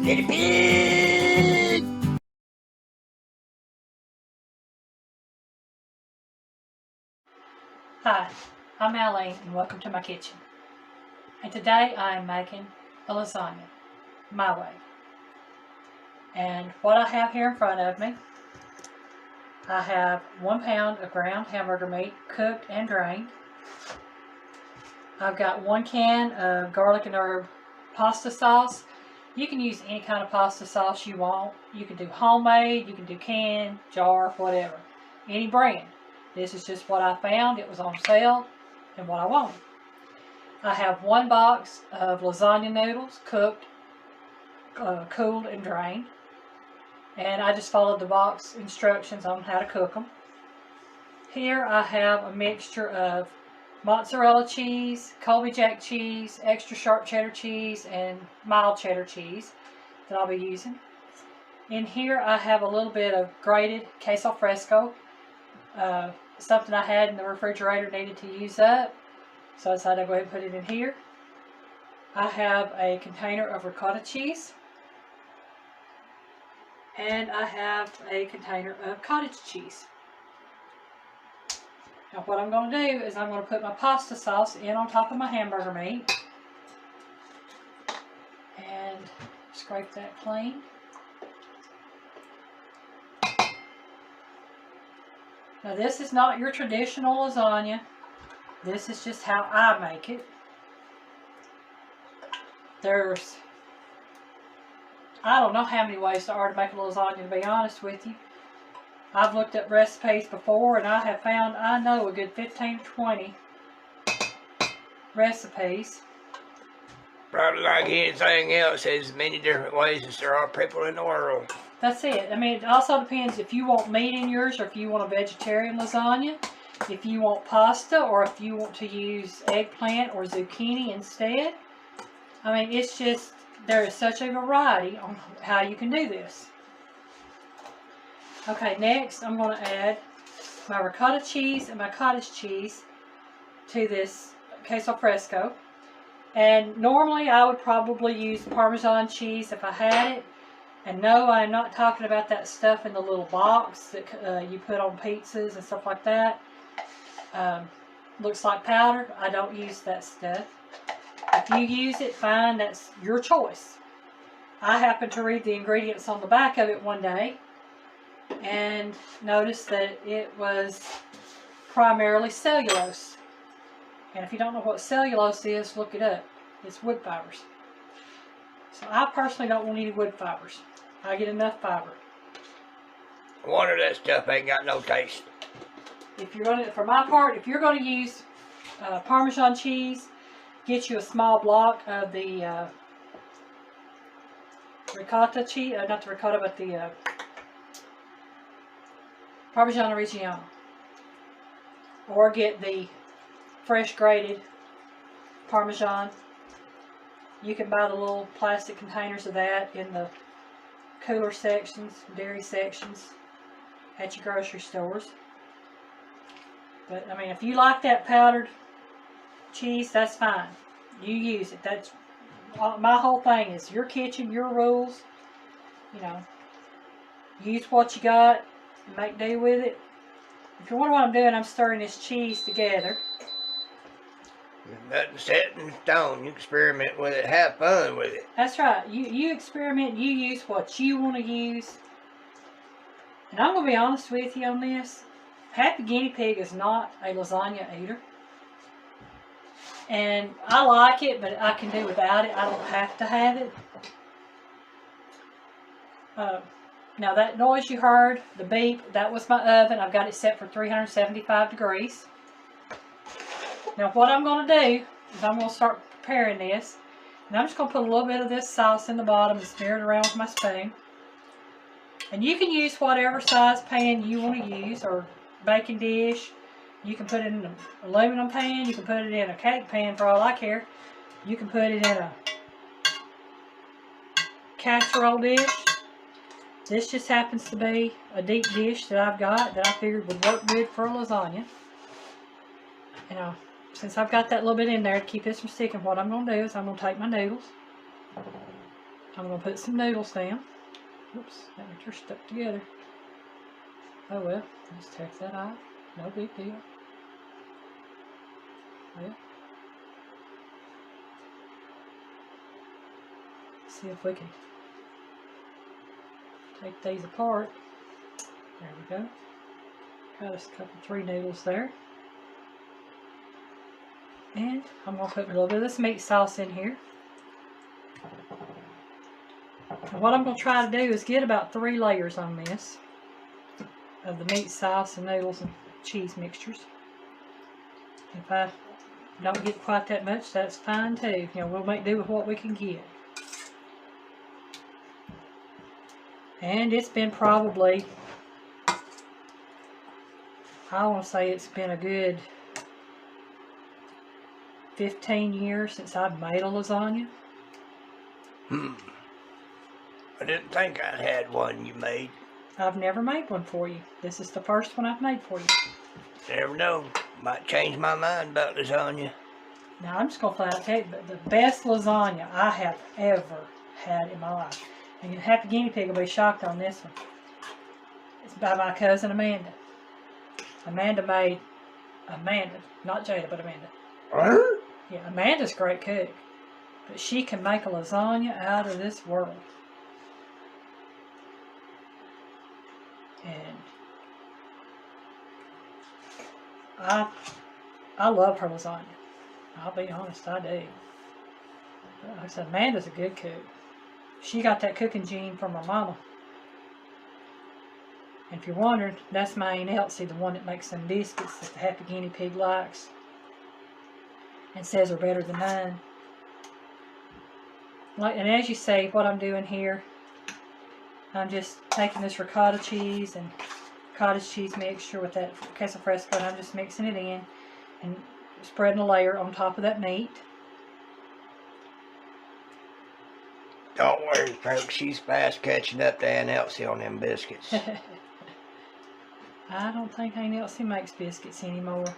Guinea pig! Hi, I'm Eileen and welcome to my kitchen. And today I am making a lasagna, my way. And what I have here in front of me, I have 1 pound of ground hamburger meat, cooked and drained. I've got 1 can of garlic and herb pasta sauce. You can use any kind of pasta sauce you want. You can do homemade, you can do canned, jar, whatever. Any brand. This is just what I found. It was on sale and what I wanted. I have 1 box of lasagna noodles, cooked, cooled and drained. And I just followed the box instructions on how to cook them. Here I have a mixture of mozzarella cheese, Colby Jack cheese, extra sharp cheddar cheese, and mild cheddar cheese that I'll be using. In here I have a little bit of grated queso fresco, something I had in the refrigerator needed to use up, so I decided to go ahead and put it in here. I have a container of ricotta cheese, and I have a container of cottage cheese. Now what I'm going to do is I'm going to put my pasta sauce in on top of my hamburger meat and scrape that clean. Now this is not your traditional lasagna. This is just how I make it. I don't know how many ways there are to make a lasagna, to be honest with you. I've looked up recipes before and I have found, I know, a good 15 to 20 recipes. Probably like anything else, there's many different ways as there are people in the world. That's it. I mean, it also depends if you want meat in yours or if you want a vegetarian lasagna, if you want pasta, or if you want to use eggplant or zucchini instead. I mean, it's just, there is such a variety on how you can do this. Okay, next I'm going to add my ricotta cheese and my cottage cheese to this queso fresco. And normally I would probably use Parmesan cheese if I had it. And no, I'm not talking about that stuff in the little box that you put on pizzas and stuff like that. Looks like powder. I don't use that stuff. If you use it, fine, that's your choice. I happened to read the ingredients on the back of it one day and noticed that it was primarily cellulose. And if you don't know what cellulose is, look it up. It's wood fibers. So I personally don't want any wood fibers. I get enough fiber. Wonder that stuff ain't got no taste. If you're going to, for my part, if you're going to use Parmesan cheese, get you a small block of the ricotta cheese, not the ricotta, but the Parmesan Reggiano. Or get the fresh grated Parmesan. You can buy the little plastic containers of that in the cooler sections, dairy sections at your grocery stores. But I mean, if you like that powdered cheese, that's fine. You use it. That's my whole thing is your kitchen, your rules. You know, use what you got and make do with it. If you wonder what I'm doing, I'm stirring this cheese together. Nothing set in stone. You experiment with it, have fun with it. That's right. You experiment, you use what you want to use. And I'm going to be honest with you on this. Happy Guinea Pig is not a lasagna eater. And I like it, but I can do without it. I don't have to have it. Now that noise you heard, the beep, that was my oven. I've got it set for 375 degrees. Now what I'm going to do is I'm going to start preparing this. And I'm just going to put a little bit of this sauce in the bottom and smear it around with my spoon. And you can use whatever size pan you want to use, or baking dish. You can put it in an aluminum pan. You can put it in a cake pan for all I care. You can put it in a casserole dish. This just happens to be a deep dish that I've got that I figured would work good for a lasagna. You know, since I've got that little bit in there to keep this from sticking, what I'm going to do is I'm going to take my noodles I'm going to put some noodles down. Oops, that they're stuck together. Oh well, let's take that off. No big deal. Well, see if we can take these apart. There we go. Got us a couple, 3 noodles there. And I'm going to put a little bit of this meat sauce in here. And what I'm going to try to do is get about 3 layers on this of the meat sauce and noodles and cheese mixtures. If I don't get quite that much, that's fine too. You know, we'll make do with what we can get. And it's been probably, I want to say it's been a good 15 years since I've made a lasagna. I didn't think I'd had one you made. I've never made one for you. This is the first one I've made for you. Never know. Might change my mind about lasagna. Now, I'm just going to flat out tell you, the best lasagna I have ever had in my life. And your happy guinea pig will be shocked on this one. It's by my cousin Amanda. Amanda, not Jada, but Amanda. Huh? Yeah, Amanda's a great cook. But she can make a lasagna out of this world. And I love her lasagna. I'll be honest, I do. But like I said, Amanda's a good cook. She got that cooking gene from her mama. And if you're wondering, that's my Aunt Elsie, the one that makes some biscuits that the happy guinea pig likes. And says are better than mine. And as you see, what I'm doing here, I'm just taking this ricotta cheese and cottage cheese mixture with that queso fresco, and I'm just mixing it in and spreading a layer on top of that meat. Don't worry, folks. She's fast catching up to Aunt Elsie on them biscuits. I don't think Aunt Elsie makes biscuits anymore.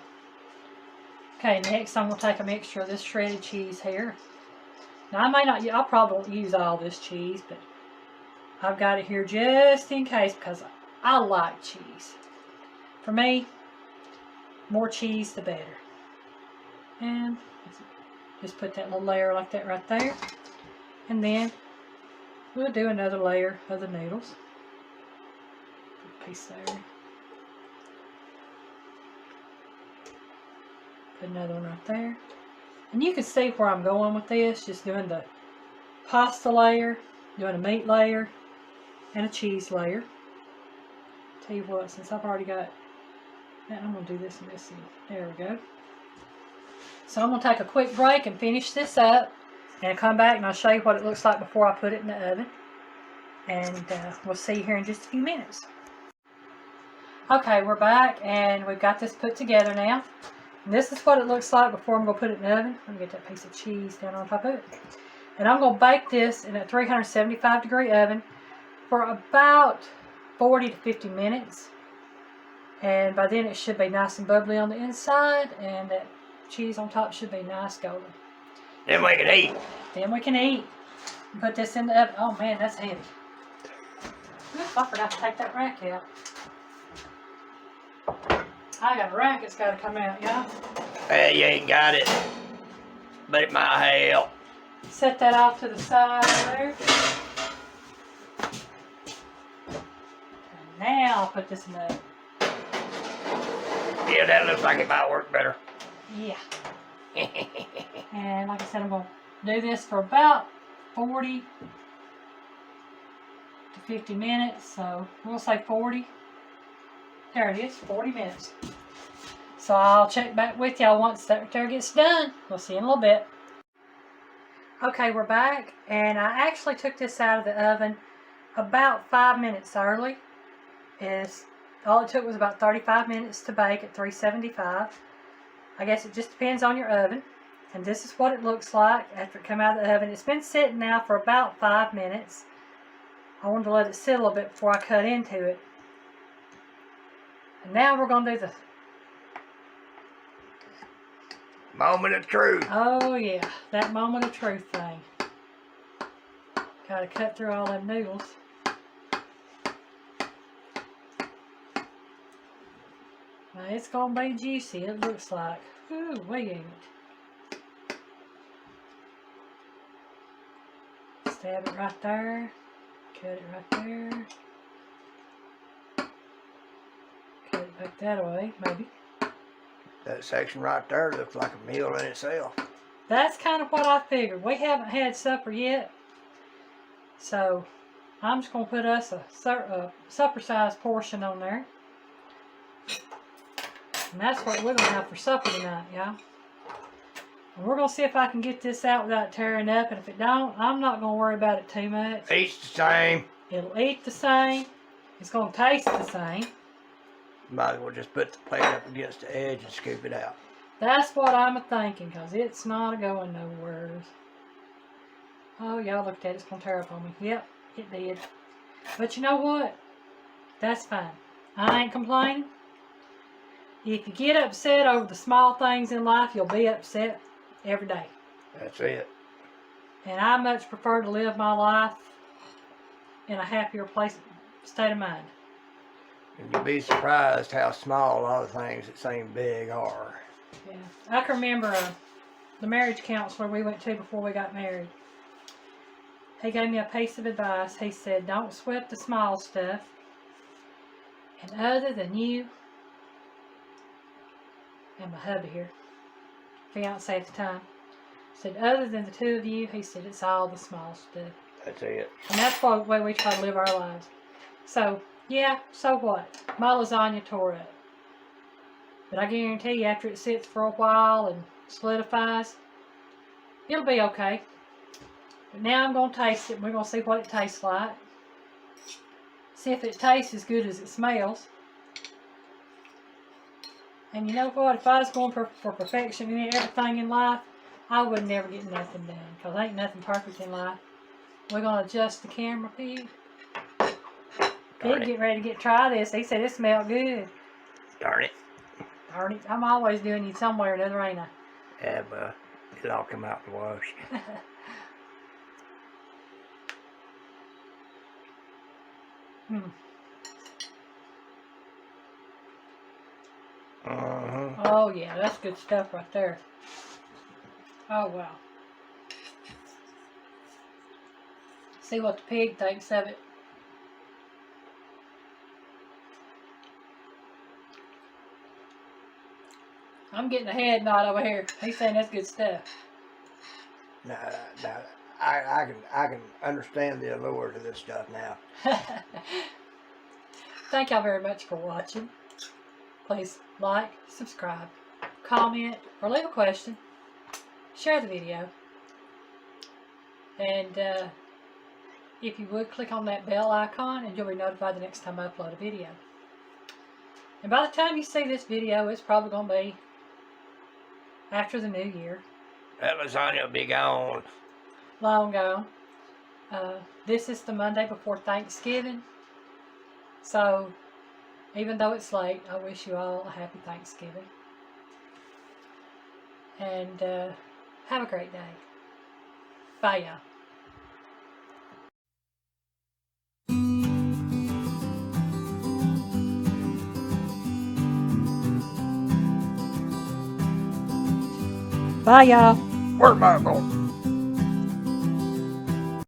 Okay, next I'm going to take a mixture of this shredded cheese here. Now I may not, I'll probably won't use all this cheese, but I've got it here just in case because I like cheese. For me, more cheese the better. And just put that little layer like that right there. And then we'll do another layer of the noodles. Put a piece there. Put another one right there. And you can see where I'm going with this. Just doing the pasta layer, doing a meat layer, and a cheese layer. Tell you what, since I've already got that, I'm going to do this and this. There we go. So I'm going to take a quick break and finish this up. And come back and I'll show you what it looks like before I put it in the oven. And we'll see you here in just a few minutes. Okay, we're back and we've got this put together now. And this is what it looks like before I'm going to put it in the oven. Let me get that piece of cheese down on top of it. And I'm going to bake this in a 375 degree oven for about 40 to 50 minutes. And by then it should be nice and bubbly on the inside, and that cheese on top should be nice golden. Then we can eat. Then we can eat. Put this in the oven. Oh man, that's heavy. Oops, I forgot to take that rack out. I got a rack, it's got to come out, y'all. Well, you ain't got it, but it might help. Set that off to the side there. And now I'll put this in the oven. Yeah, that looks like it might work better. Yeah. And like I said, I'm going to do this for about 40 to 50 minutes. So we'll say 40. There it is, 40 minutes. So I'll check back with y'all once that there gets done. We'll see you in a little bit. Okay, we're back. And I actually took this out of the oven about 5 minutes early. All it took was about 35 minutes to bake at 375. I guess it just depends on your oven. And this is what it looks like after it come out of the oven. It's been sitting now for about 5 minutes. I wanted to let it sit a little bit before I cut into it. And now we're going to do the moment of truth. Oh yeah, that moment of truth thing. Gotta cut through all them noodles. Now it's gonna be juicy, it looks like. Ooh, wait a minute. Stab it right there. Cut it right there. Cut it back that way, maybe. That section right there looks like a meal in itself. That's kind of what I figured. We haven't had supper yet, so I'm just going to put us a supper-sized portion on there. And that's what we're going to have for supper tonight, y'all. And we're going to see if I can get this out without tearing up, and if it don't, I'm not going to worry about it too much. Eats the same. It'll eat the same. It's going to taste the same. Might as well just put the plate up against the edge and scoop it out. That's what I'm thinking, because it's not going nowhere. Oh, y'all looked at it. It's going to tear up on me. Yep, it did. But you know what? That's fine. I ain't complaining. If you get upset over the small things in life, you'll be upset every day. That's it. And I much prefer to live my life in a happier state of mind. And you'll be surprised how small a lot of things that seem big are. Yeah. I can remember the marriage counselor we went to before we got married. He gave me a piece of advice. He said, don't sweat the small stuff. And other than you and my hubby here, fiance at the time, said, other than the two of you, he said, it's all the small stuff. That's it. And that's the way we try to live our lives. So, yeah, so what? My lasagna tore up. But I guarantee you, after it sits for a while and solidifies, it'll be okay. But now I'm going to taste it, and we're going to see what it tastes like. See if it tastes as good as it smells. And you know what? If I was going for perfection in everything in life, I would never get nothing done. Because ain't nothing perfect in life. We're going to adjust the camera, Pig. Pig getting ready to try this. He said it smelled good. Darn it. Darn it. I'm always doing you somewhere or another, ain't I? Yeah, but it'll all come out the wash. Oh, yeah. That's good stuff right there. Oh, wow. See what the pig thinks of it. I'm getting a head nod over here. He's saying that's good stuff. No, I can understand the allure to this stuff now. Thank y'all very much for watching. Please like, subscribe, comment, or leave a question. Share the video. And if you would, click on that bell icon and you'll be notified the next time I upload a video. And by the time you see this video, it's probably going to be after the new year. That lasagna will be gone. Long gone. This is the Monday before Thanksgiving. So, even though it's late, I wish you all a happy Thanksgiving. And have a great day. Bye, y'all. Bye, y'all. Where's my phone?